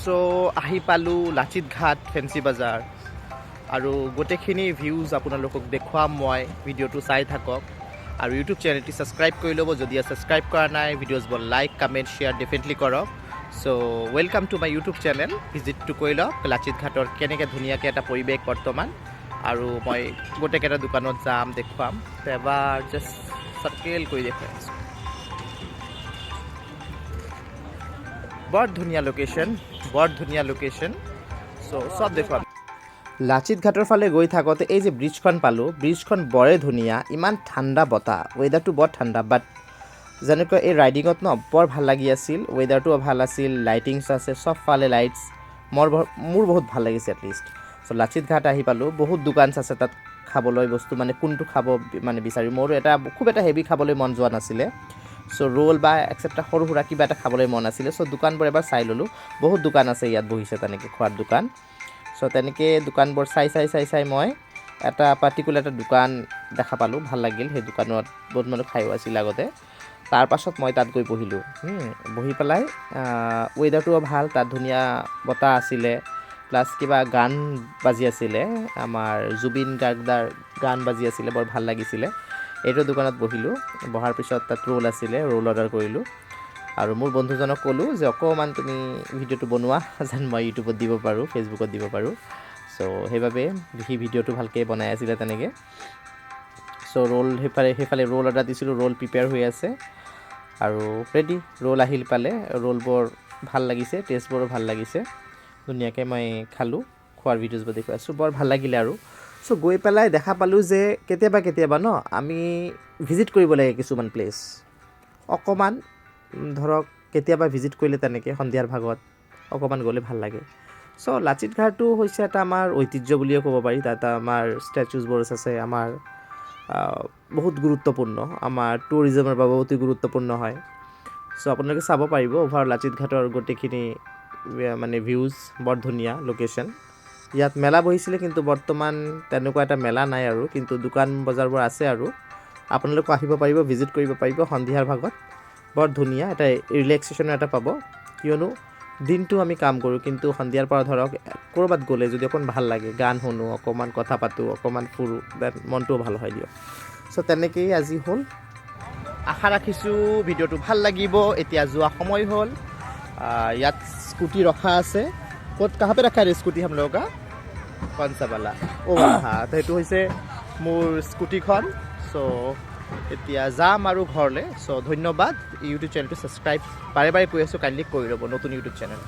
so আহি পালোঁ লাচিত ঘাট ফেঞ্চি বজাৰ আৰু গোটেইখিনি ভিউজ আপোনালোকক দেখুৱাম মই ভিডিঅ'টো চাই থাকক আৰু ইউটিউব চেনেলটি ছাবস্ক্ৰাইব কৰি ল'ব যদি ছাবস্ক্ৰাইব কৰা নাই ভিডিঅ'জবোৰ লাইক কমেণ্ট শ্বেয়াৰ ডেফিনেটলি কৰক so welcome to my YouTube channel ভিজিটটো কৰি লওক লাচিত ঘাটৰ কেনেকৈ ধুনীয়াকৈ এটা পৰিৱেশ বৰ্তমান আৰু মই গোটেইকেইটা দোকানত যাম দেখুৱাম এবাৰ জাষ্ট চাৰ্কেল কৰি দেখুৱাই আছোঁ বৰ ধুনীয়া লোকেশ্যন সো সব দেখুৱাম লাচিত ঘাটৰ ফালে গৈ থাকোঁতে এই যে ব্ৰিজখন পালোঁ ব্ৰিজখন বৰে ধুনীয়া ইমান ঠাণ্ডা বতাহ ৱেডাৰটো বৰ ঠাণ্ডা বাট যেনেকৈ এই ৰাইডিঙত বৰ ভাল লাগি আছিল ৱেডাৰটোও ভাল আছিল লাইটিংছ আছে চবফালে লাইটছ মোৰ বহুত ভাল লাগিছে এটলিষ্ট চ' লাচিত ঘাট আহি পালোঁ বহুত দোকান আছে তাত খাবলৈ বস্তু মানে কোনটো খাব মানে বিচাৰি মোৰো খুব এটা হেভি খাবলৈ মন যোৱা নাছিলে চ' ৰোল বা এক্সেপ্টা সৰু সুৰা কিবা এটা খাবলৈ মন আছিলে চ' দোকানবোৰ এবাৰ চাই ল'লোঁ বহুত দোকান আছে ইয়াত বহিছে তেনেকৈ খোৱাৰ দোকান চ' তেনেকৈ দোকানবোৰ চাই মই এটা পাৰ্টিকুলাৰ এটা দোকান দেখা পালোঁ ভাল লাগিল সেই দোকানত বহুত মানুহ খায়ো আছিল আগতে তাৰপাছত মই তাত গৈ বহিলোঁ বহি পেলাই ৱেডাৰটোও ভাল তাত ধুনীয়া বতাহ আছিলে প্লাছ কিবা গান বাজি আছিলে আমাৰ জুবিন গাৰ্গদাৰ গান বাজি আছিলে বৰ ভাল লাগিছিলে এইটো দোকানত বহিলোঁ বহাৰ পিছত তাত ৰোল আছিলে ৰোল অৰ্ডাৰ কৰিলোঁ আৰু মোৰ বন্ধুজনক ক'লোঁ যে অকণমান তুমি ভিডিঅ'টো বনোৱা যেন মই ইউটিউবত দিব পাৰোঁ ফেচবুকত দিব পাৰোঁ চ' সেইবাবে সি ভিডিঅ'টো ভালকৈ বনাই আছিলে তেনেকৈ চ' ৰোল সেইফালে ৰোল অৰ্ডাৰ দিছিলোঁ ৰোল প্ৰিপেয়াৰ হৈ আছে আৰু ৰেডি ৰোল আহিল পালে ৰোলবোৰ ভাল লাগিছে টেষ্টবোৰো ভাল লাগিছে ধুনীয়াকৈ মই খালোঁ খোৱাৰ ভিডিঅ'জবোৰ দেখুৱাই আছোঁ বৰ ভাল লাগিলে আৰু চ' গৈ পেলাই দেখা পালোঁ যে কেতিয়াবা আমি ভিজিট কৰিব লাগে কিছুমান প্লেচ অকণমান ধৰক কেতিয়াবা ভিজিট কৰিলে তেনেকৈ সন্ধিয়াৰ ভাগত অকণমান গ'লে ভাল লাগে চ' লাচিত ঘাটটো হৈছে এটা আমাৰ ঐতিহ্য বুলিয়ে ক'ব পাৰি তাত আমাৰ ষ্টেচুজবোৰ আছে আমাৰ বহুত গুৰুত্বপূৰ্ণ আমাৰ টুৰিজমৰ বাবে অতি গুৰুত্বপূৰ্ণ হয় চ' আপোনালোকে চাব পাৰিব অভাৰ লাচিত ঘাটৰ গোটেইখিনি মানে ভিউজ বৰ ধুনীয়া লোকেশ্যন ইয়াত মেলা বহিছিলে কিন্তু বৰ্তমান তেনেকুৱা এটা মেলা নাই আৰু কিন্তু দোকান বজাৰবোৰ আছে আৰু আপোনালোকে আহিব পাৰিব ভিজিট কৰিব পাৰিব সন্ধিয়াৰ ভাগত বৰ ধুনীয়া এটা ৰিলেক্সেশ্যন এটা পাব কিয়নো দিনটো আমি কাম কৰোঁ কিন্তু সন্ধিয়াৰ পৰা ধৰক ক'ৰবাত গ'লে যদি অকণ ভাল লাগে গান শুনো অকণমান কথা পাতোঁ অকণমান ফুৰোঁ দেন মনটোও ভাল হয় দিয়ক চ' তেনেকেই আজি হ'ল আশা ৰাখিছোঁ ভিডিঅ'টো ভাল লাগিব এতিয়া যোৱা সময় হ'ল ইয়াত স্কুটি ৰখা আছে ক'ত কাহাঁ পে ৰখা স্কুটি হাম লোগা কনচাবালা সেইটো হৈছে মোৰ স্কুটিখন চ' এতিয়া যাম আৰু ঘৰলৈ চ' ধন্যবাদ ইউটিউব চেনেলটো ছাবস্ক্ৰাইব বাৰে কৈ আছোঁ কাইণ্ডলি কৰি ল'ব নতুন ইউটিউব চেনেল